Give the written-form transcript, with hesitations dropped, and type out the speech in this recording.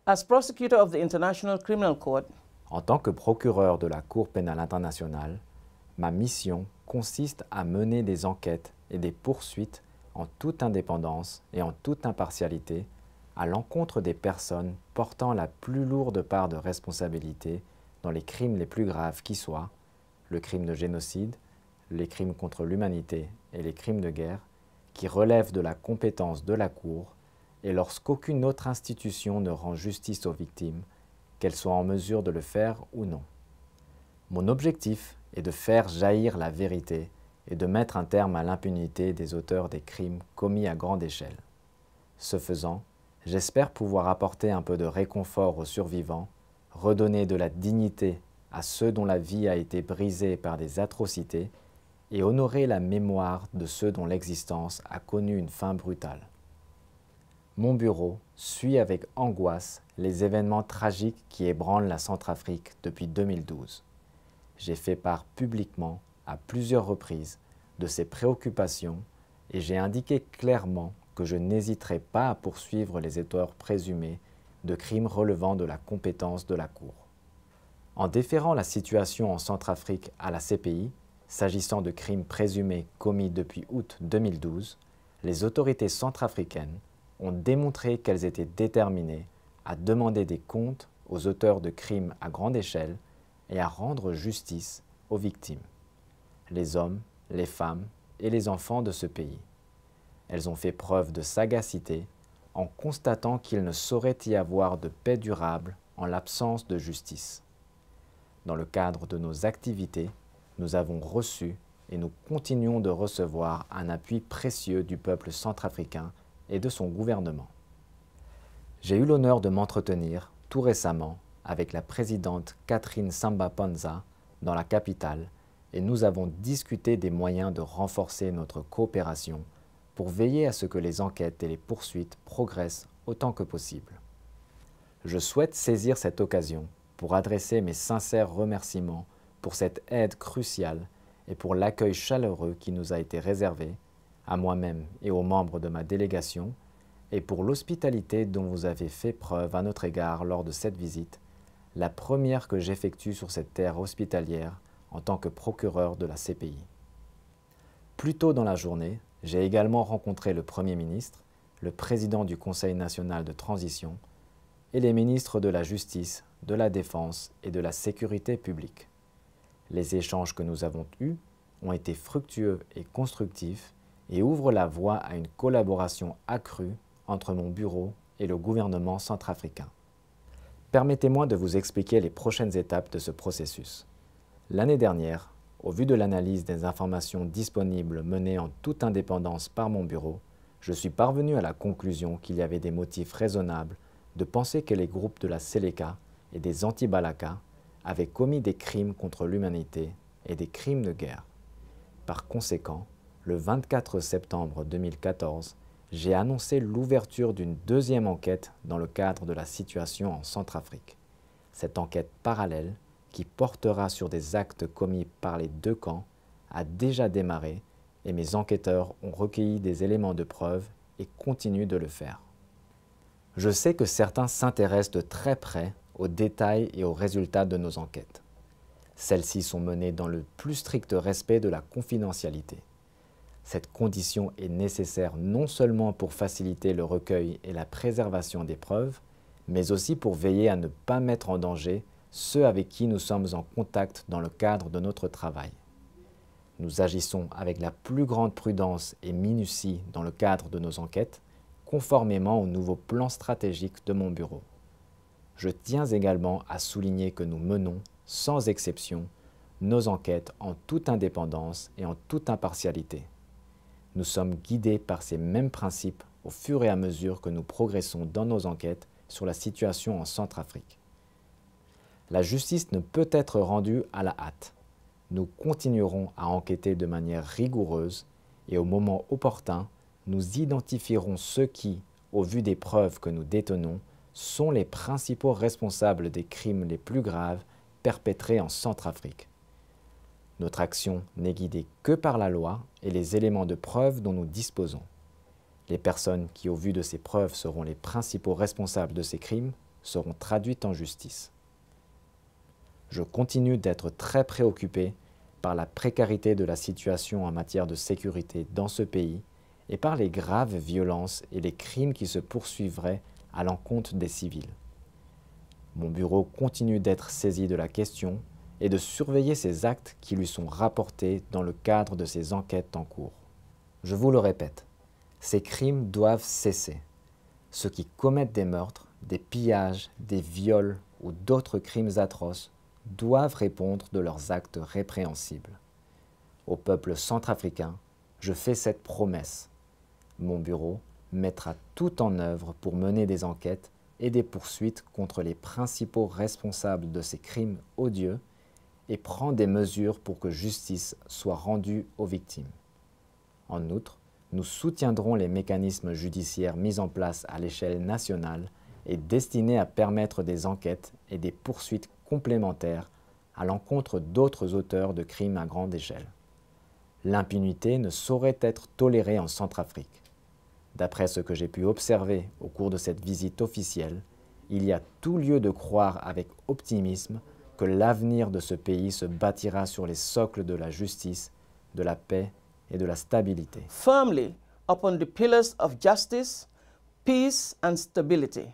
As prosecutor of the International Criminal Court, En tant que procureur de la Cour pénale internationale, ma mission consiste à mener des enquêtes et des poursuites en toute indépendance et en toute impartialité à l'encontre des personnes portant la plus lourde part de responsabilité dans les crimes les plus graves qui soient, le crime de génocide, les crimes contre l'humanité et les crimes de guerre, qui relèvent de la compétence de la Cour, et lorsqu'aucune autre institution ne rend justice aux victimes, qu'elles soient en mesure de le faire ou non. Mon objectif est de faire jaillir la vérité et de mettre un terme à l'impunité des auteurs des crimes commis à grande échelle. Ce faisant, j'espère pouvoir apporter un peu de réconfort aux survivants, redonner de la dignité à ceux dont la vie a été brisée par des atrocités et honorer la mémoire de ceux dont l'existence a connu une fin brutale. Mon bureau suit avec angoisse les événements tragiques qui ébranlent la Centrafrique depuis 2012. J'ai fait part publiquement, à plusieurs reprises, de ces préoccupations et j'ai indiqué clairement que je n'hésiterai pas à poursuivre les auteurs présumés de crimes relevant de la compétence de la Cour. En déférant la situation en Centrafrique à la CPI, s'agissant de crimes présumés commis depuis août 2012, les autorités centrafricaines ont démontré qu'elles étaient déterminées à demander des comptes aux auteurs de crimes à grande échelle et à rendre justice aux victimes, les hommes, les femmes et les enfants de ce pays. Elles ont fait preuve de sagacité en constatant qu'il ne saurait y avoir de paix durable en l'absence de justice. Dans le cadre de nos activités, nous avons reçu et nous continuons de recevoir un appui précieux du peuple centrafricain et de son gouvernement. J'ai eu l'honneur de m'entretenir tout récemment avec la présidente Catherine Samba-Panza dans la capitale et nous avons discuté des moyens de renforcer notre coopération pour veiller à ce que les enquêtes et les poursuites progressent autant que possible. Je souhaite saisir cette occasion pour adresser mes sincères remerciements pour cette aide cruciale et pour l'accueil chaleureux qui nous a été réservé, à moi-même et aux membres de ma délégation, et pour l'hospitalité dont vous avez fait preuve à notre égard lors de cette visite, la première que j'effectue sur cette terre hospitalière en tant que procureur de la CPI. Plus tôt dans la journée, j'ai également rencontré le Premier ministre, le président du Conseil national de transition et les ministres de la Justice, de la Défense et de la Sécurité publique. Les échanges que nous avons eus ont été fructueux et constructifs et ouvrent la voie à une collaboration accrue entre mon bureau et le gouvernement centrafricain. Permettez-moi de vous expliquer les prochaines étapes de ce processus. L'année dernière, au vu de l'analyse des informations disponibles menées en toute indépendance par mon bureau, je suis parvenu à la conclusion qu'il y avait des motifs raisonnables de penser que les groupes de la Seleka et des anti-Balaka avaient commis des crimes contre l'humanité et des crimes de guerre. Par conséquent, le 24 septembre 2014, j'ai annoncé l'ouverture d'une deuxième enquête dans le cadre de la situation en Centrafrique. Cette enquête parallèle, qui portera sur des actes commis par les deux camps, a déjà démarré et mes enquêteurs ont recueilli des éléments de preuve et continuent de le faire. Je sais que certains s'intéressent de très près aux détails et aux résultats de nos enquêtes. Celles-ci sont menées dans le plus strict respect de la confidentialité. Cette condition est nécessaire non seulement pour faciliter le recueil et la préservation des preuves, mais aussi pour veiller à ne pas mettre en danger ceux avec qui nous sommes en contact dans le cadre de notre travail. Nous agissons avec la plus grande prudence et minutie dans le cadre de nos enquêtes, conformément au nouveau plan stratégique de mon bureau. Je tiens également à souligner que nous menons, sans exception, nos enquêtes en toute indépendance et en toute impartialité. Nous sommes guidés par ces mêmes principes au fur et à mesure que nous progressons dans nos enquêtes sur la situation en Centrafrique. La justice ne peut être rendue à la hâte. Nous continuerons à enquêter de manière rigoureuse et au moment opportun, nous identifierons ceux qui, au vu des preuves que nous détenons, sont les principaux responsables des crimes les plus graves perpétrés en Centrafrique. Notre action n'est guidée que par la loi et les éléments de preuve dont nous disposons. Les personnes qui, au vu de ces preuves, seront les principaux responsables de ces crimes seront traduites en justice. Je continue d'être très préoccupé par la précarité de la situation en matière de sécurité dans ce pays et par les graves violences et les crimes qui se poursuivraient à l'encontre des civils. Mon bureau continue d'être saisi de la question et de surveiller ces actes qui lui sont rapportés dans le cadre de ces enquêtes en cours. Je vous le répète, ces crimes doivent cesser. Ceux qui commettent des meurtres, des pillages, des viols ou d'autres crimes atroces doivent répondre de leurs actes répréhensibles. Au peuple centrafricain, je fais cette promesse. Mon bureau mettra tout en œuvre pour mener des enquêtes et des poursuites contre les principaux responsables de ces crimes odieux et prend des mesures pour que justice soit rendue aux victimes. En outre, nous soutiendrons les mécanismes judiciaires mis en place à l'échelle nationale et destinés à permettre des enquêtes et des poursuites complémentaires à l'encontre d'autres auteurs de crimes à grande échelle. L'impunité ne saurait être tolérée en Centrafrique. D'après ce que j'ai pu observer au cours de cette visite officielle, il y a tout lieu de croire avec optimisme que l'avenir de ce pays se bâtira sur les socles de la justice, de la paix et de la stabilité. Firmly upon the pillars of justice, peace and stability.